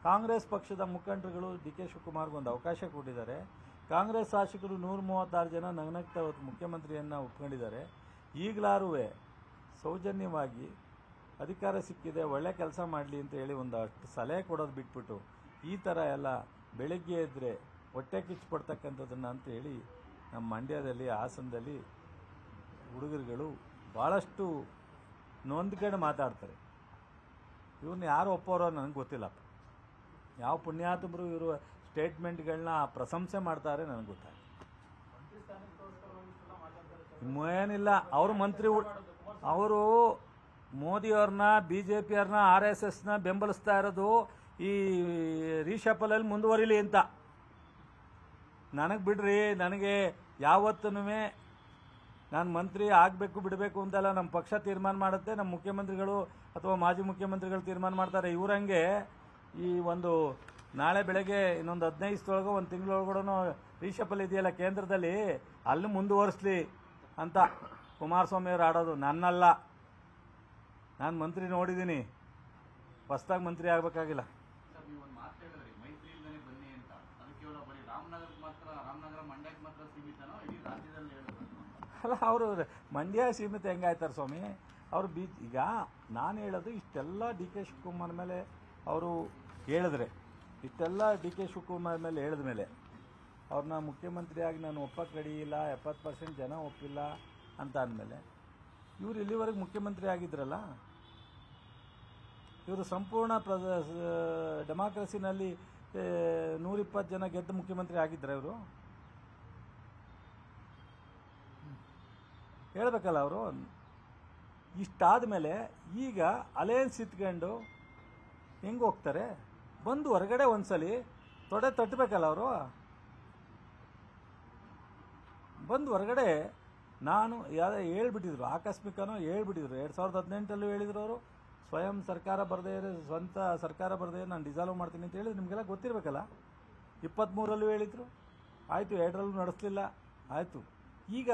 ಕಾಂಗ್ರೆಸ್ ಪಕ್ಷದ ಮುಖಂಡರುಗಳು D K ಶಿವಕುಮಾರ್ಗೆ ಒಂದು ಅವಕಾಶ ಕೊಟ್ಟಿದ್ದಾರೆ. ಕಾಂಗ್ರೆಸ್ ಶಾಸಕರು 136 ಜನ ನಗ್ನಗ್ತಾ ಮುಖ್ಯಮಂತ್ರಿಯನ್ನು ಒಪ್ಕೊಂಡಿದ್ದಾರೆ. ಈಗಲಾರೂ ಸೌಜನ್ಯವಾಗಿ ಅಧಿಕಾರ ಸಿಕ್ಕಿದೆ, ಒಳ್ಳೆ ಕೆಲಸ ಮಾಡಲಿ ಅಂತ ಹೇಳಿ ಒಂದಷ್ಟು ಸಲಹೆ ಕೊಡೋದು ಬಿಟ್ಬಿಟ್ಟು ಈ ಥರ ಎಲ್ಲ ಬೆಳಗ್ಗೆ ಇದ್ದರೆ ಹೊಟ್ಟೆ ಕಿಚ್ಚು ಪಡ್ತಕ್ಕಂಥದ್ದನ್ನು ಅಂತ ಹೇಳಿ ನಮ್ಮ ಮಂಡ್ಯದಲ್ಲಿ, ಹಾಸನದಲ್ಲಿ ಹುಡುಗರುಗಳು ಭಾಳಷ್ಟು ನೊಂದ್ಕೊಂಡು ಮಾತಾಡ್ತಾರೆ. ಇವ್ರನ್ನ ಯಾರು ಒಪ್ಪೋರೋ ನನಗೆ ಗೊತ್ತಿಲ್ಲಪ್ಪ. ಯಾವ ಪುಣ್ಯಾತ್ಮರು ಇವರು ಸ್ಟೇಟ್ಮೆಂಟ್ಗಳನ್ನ ಪ್ರಶಂಸೆ ಮಾಡ್ತಾರೆ ನನಗೆ ಗೊತ್ತಾಗ. ಏನಿಲ್ಲ, ಅವರು ಮಂತ್ರಿ, ಅವರು ಮೋದಿಯವ್ರನ್ನ, BJPಯವ್ರನ್ನ, RSSನ ಬೆಂಬಲಿಸ್ತಾ ಇರೋದು ಈ ರೀಶಫಲಲ್ಲಿ ಮುಂದುವರಿಲಿ ಅಂತ. ನನಗೆ ಬಿಡ್ರಿ, ನನಗೆ ಯಾವತ್ತೂ ನಾನು ಮಂತ್ರಿ ಆಗಬೇಕು ಬಿಡಬೇಕು ಅಂತೆಲ್ಲ ನಮ್ಮ ಪಕ್ಷ ತೀರ್ಮಾನ ಮಾಡುತ್ತೆ, ನಮ್ಮ ಮುಖ್ಯಮಂತ್ರಿಗಳು ಅಥವಾ ಮಾಜಿ ಮುಖ್ಯಮಂತ್ರಿಗಳು ತೀರ್ಮಾನ ಮಾಡ್ತಾರೆ. ಇವರಂಗೆ ಈ ಒಂದು ನಾಳೆ ಬೆಳಗ್ಗೆ ಇನ್ನೊಂದು 15 ದಿವಸದೊಳಗೆ ಒಂದು ತಿಂಗಳೊಳಗಡೆ ರೀಶಫಲ್ ಇದೆಯಲ್ಲ ಕೇಂದ್ರದಲ್ಲಿ, ಅಲ್ಲಿ ಮುಂದುವರಿಸಲಿ ಅಂತ ಕುಮಾರಸ್ವಾಮಿ ಅವರು ಆಡೋದು. ನನ್ನಲ್ಲ, ನಾನು ಮಂತ್ರಿ ನೋಡಿದ್ದೀನಿ, ಹೊಸದಾಗಿ ಮಂತ್ರಿ ಆಗಬೇಕಾಗಿಲ್ಲ. ಅಲ್ಲ, ಅವರು ಮಂಡ್ಯ ಸೀಮಿತ ಹೆಂಗಾಯ್ತಾರೆ ಸ್ವಾಮಿ ಅವರು ಈಗ ನಾನು ಹೇಳೋದು ಇಷ್ಟೆಲ್ಲ ಡಿ ಕೆ ಶಿವಕುಮಾರ್ ಮೇಲೆ ಅವರು ಹೇಳಿದ್ರೆ, ಇಷ್ಟೆಲ್ಲ ಡಿ ಕೆ ಶಿವಕುಮಾರ್ ಮೇಲೆ ಹೇಳಿದ ಮೇಲೆ ಅವ್ರನ್ನ ಮುಖ್ಯಮಂತ್ರಿಯಾಗಿ ನಾನು ಒಪ್ಪಕ್ಕೆ ರೆಡಿ ಇಲ್ಲ, 70% ಜನ ಒಪ್ಪಿಲ್ಲ ಅಂತ ಅಂದಮೇಲೆ ಇವರು ಇಲ್ಲಿವರೆಗೆ ಮುಖ್ಯಮಂತ್ರಿ ಆಗಿದ್ರಲ್ಲ, ಇವರು ಸಂಪೂರ್ಣ ಡೆಮಾಕ್ರಸಿನಲ್ಲಿ 120 ಜನ ಗೆದ್ದ ಮುಖ್ಯಮಂತ್ರಿ ಆಗಿದ್ರ ಇವರು? ಹೇಳ್ಬೇಕಲ್ಲ ಅವರು. ಇಷ್ಟಾದ ಮೇಲೆ ಈಗ ಅಲಯನ್ಸ್ ಇತ್ಕೊಂಡು ಹೆಂಗೆ ಹೋಗ್ತಾರೆ? ಬಂದು ಹೊರಗಡೆ ಒಂದ್ಸಲಿ ತೊಡೆ ತಟ್ಟಬೇಕಲ್ಲ ಅವರು. ಬಂದು ಹೊರಗಡೆ ನಾನು ಹೇಳ್ಬಿಟ್ಟಿದ್ರು, ಆಕಸ್ಮಿಕನೋ ಹೇಳ್ಬಿಟ್ಟಿದ್ರು. 2018 ಹೇಳಿದ್ರು ಅವರು, ಸ್ವಯಂ ಸರ್ಕಾರ ಬರದೇ, ಸ್ವಂತ ಸರ್ಕಾರ ಬರದೇ ನಾನು ಡಿಸಾಲ್ವ್ ಮಾಡ್ತೀನಿ ಅಂತ ಹೇಳಿದ್ರು. ನಿಮಗೆಲ್ಲ ಗೊತ್ತಿರಬೇಕಲ್ಲ. 23ರಲ್ಲೂ ಹೇಳಿದರು, ಆಯಿತು. 2ರಲ್ಲೂ ನಡೆಸಲಿಲ್ಲ, ಆಯಿತು. ಈಗ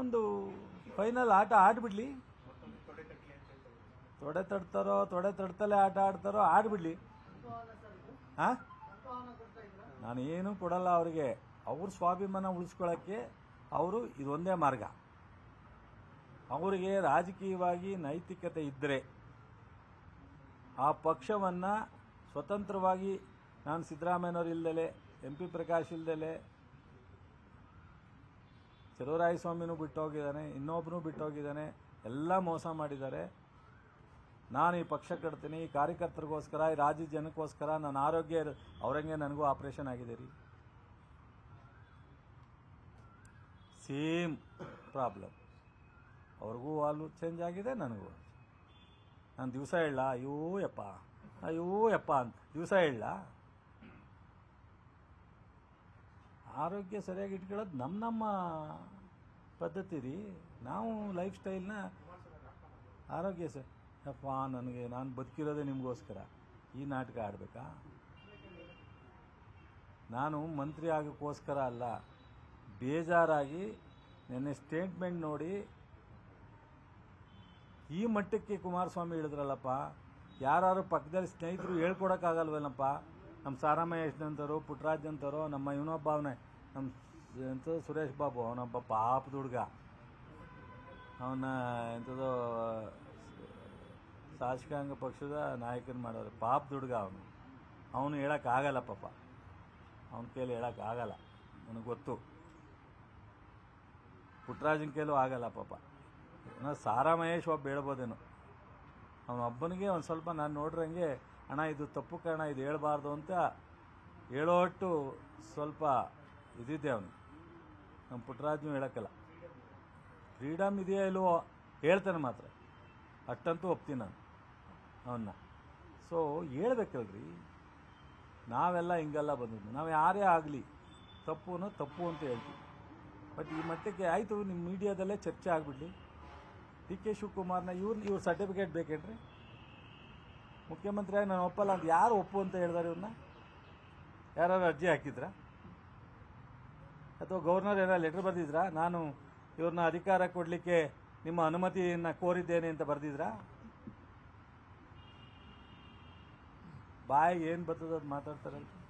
ಒಂದು ಫೈನಲ್ ಆಟ ಆಡ್ಬಿಡ್ಲಿ. ತೊಡೆ ತಡ್ತಾರೋ ತೊಡೆ ತಡ್ತಲೇ ಆಟ ಆಡ್ತಾರೋ ಆಡ್ಬಿಡ್ಲಿ. ಹಾಂ, ನಾನೇನು ಕೊಡಲ್ಲ ಅವರಿಗೆ. ಅವ್ರ ಸ್ವಾಭಿಮಾನ ಉಳಿಸ್ಕೊಳ್ಳೋಕ್ಕೆ ಅವರು ಇದೊಂದೇ ಮಾರ್ಗ. ಅವರಿಗೆ ರಾಜಕೀಯವಾಗಿ ನೈತಿಕತೆ ಇದ್ದರೆ ಆ ಪಕ್ಷವನ್ನು ಸ್ವತಂತ್ರವಾಗಿ, ನಾನು ಸಿದ್ದರಾಮಯ್ಯನವ್ರು ಇಲ್ದಲೆ, MP ಪ್ರಕಾಶ್ ಇಲ್ದಲೆ, ಚಲುವರಾಯಸ್ವಾಮಿನೂ ಬಿಟ್ಟೋಗಿದ್ದಾನೆ, ಇನ್ನೊಬ್ಬನೂ ಬಿಟ್ಟೋಗಿದ್ದಾನೆ, ಎಲ್ಲ ಮೋಸ ಮಾಡಿದ್ದಾರೆ. ನಾನು ಈ ಪಕ್ಷ ಕಟ್ತೀನಿ, ಈ ಕಾರ್ಯಕರ್ತರಿಗೋಸ್ಕರ, ಈ ರಾಜ್ಯ ಜನಕ್ಕೋಸ್ಕರ. ನನ್ನ ಆರೋಗ್ಯ ಅವರಂಗೆ ನನಗೂ ಆಪ್ರೇಷನ್ ಆಗಿದೆ ರೀ, ಸೇಮ್ ಪ್ರಾಬ್ಲಮ್. ಅವ್ರಿಗೂ ವಾಲ್ವ್ ಚೇಂಜ್ ಆಗಿದೆ, ನನಗೂ. ನಾನು ದಿವಸ ಹೇಳ ಅಯ್ಯೋ ಯಪ್ಪ ಅಂತ ದಿವಸ ಹೇಳ. ಆರೋಗ್ಯ ಸರಿಯಾಗಿ ಇಟ್ಕೊಳ್ಳೋದು ನಮ್ಮ ಪದ್ಧತಿ ರೀ. ನಾವು ಲೈಫ್ ಸ್ಟೈಲ್ನ ಆರೋಗ್ಯ ಯಪ್ಪ, ನಾನು ಬದುಕಿರೋದೇ ನಿಮಗೋಸ್ಕರ. ಈ ನಾಟಕ ಆಡಬೇಕಾ? ನಾನು ಮಂತ್ರಿ ಆಗೋಕ್ಕೋಸ್ಕರ ಅಲ್ಲ, ಬೇಜಾರಾಗಿ ನೆನ್ನೆ ಸ್ಟೇಟ್ಮೆಂಟ್ ನೋಡಿ ಈ ಮಟ್ಟಕ್ಕೆ ಕುಮಾರಸ್ವಾಮಿ ಹೇಳಿದ್ರಲ್ಲಪ್ಪ. ಯಾರು ಪಕ್ಕದಲ್ಲಿ ಸ್ನೇಹಿತರು ಹೇಳ್ಕೊಡೋಕ್ಕಾಗಲ್ವೇನಪ್ಪ? ನಮ್ಮ ಸಾರಾಮಹೇಶ್ನಂತರು, ಪುಟ್ಟರಾಜ್ ಅಂತರು, ನಮ್ಮ ಇವನೊಬ್ಬ ಅವನೇ, ನಮ್ಮ ಸುರೇಶ್ ಬಾಬು, ಅವನೊಬ್ಬ ಪಾಪದ ಹುಡುಗ, ಅವನ ಎಂಥದೋ ಶಾಸಕಾಂಗ ಪಕ್ಷದ ನಾಯಕನ ಮಾಡೋರು, ಪಾಪದ ಹುಡುಗ ಅವನು ಹೇಳೋಕ್ಕಾಗಲ್ಲ ಪಾಪ. ಅವನ ಕೈಲಿ ಹೇಳೋಕ್ಕಾಗಲ್ಲ, ನನಗೆ ಗೊತ್ತು. ಪುಟ್ಟರಾಜನ ಕೈಲೂ ಆಗಲ್ಲ ಪಾಪ. ಏನೋ ಸಾರಾಮಹೇಶ್ ಒಬ್ಬ ಹೇಳ್ಬೋದೇನೋ, ಅವನೊಬ್ಬನಿಗೆ ಒಂದು ಸ್ವಲ್ಪ ನಾನು ನೋಡ್ರಂಗೆ, ಅಣ್ಣ ಇದು ತಪ್ಪು ಕಾರಣ, ಇದು ಹೇಳ್ಬಾರ್ದು ಅಂತ ಹೇಳೋಟ್ಟು ಸ್ವಲ್ಪ ಇದಿದೆ ಅವನು. ನಮ್ಮ ಪುಟ್ಟರಾಜನು ಹೇಳೋಕ್ಕಲ್ಲ. ಫ್ರೀಡಮ್ ಇದೆಯಾ ಇಲ್ವೋ ಹೇಳ್ತಾನೆ ಮಾತ್ರ, ಅಷ್ಟಂತೂ ಒಪ್ತೀನಿ ನಾನು ಅವನ್ನ. ಸೊ ಹೇಳ್ಬೇಕಲ್ರಿ, ನಾವೆಲ್ಲ ಹಿಂಗೆಲ್ಲ ಬಂದಿದ್ದು. ನಾವು ಯಾರೇ ಆಗಲಿ ತಪ್ಪು ಅಂತ ಹೇಳ್ತೀವಿ. ಬಟ್ ಈ ಮಟ್ಟಕ್ಕೆ ಆಯಿತು, ನಿಮ್ಮ ಮೀಡಿಯಾದಲ್ಲೇ ಚರ್ಚೆ ಆಗಿಬಿಡ್ಲಿ. ಡಿ ಕೆ ಶಿವಕುಮಾರ್ನ ಇವ್ರ ಸರ್ಟಿಫಿಕೇಟ್ ಬೇಕೇನ್ರಿ? ಮುಖ್ಯಮಂತ್ರಿಯಾಗಿ ನಾನು ಒಪ್ಪಲ್ಲ ಅಂತ ಯಾರು ಒಪ್ಪು ಅಂತ ಹೇಳಿದಾರೆ? ಇವ್ರನ್ನ ಯಾರು ಅರ್ಜಿ ಹಾಕಿದ್ರಾ? ಅಥವಾ ಗವರ್ನರ್ ಏನಾರು ಲೆಟ್ರ್ ಬರೆದಿದ್ರಾ? ನಾನು ಇವ್ರನ್ನ ಅಧಿಕಾರ ಕೊಡಲಿಕ್ಕೆ ನಿಮ್ಮ ಅನುಮತಿಯನ್ನು ಕೋರಿದ್ದೇನೆ ಅಂತ ಬರೆದಿದ್ರಾ? ಬಾಯಿಗೆ ಏನು ಬರ್ತದೆ ಅದು ಮಾತಾಡ್ತಾರಲ್ಲ.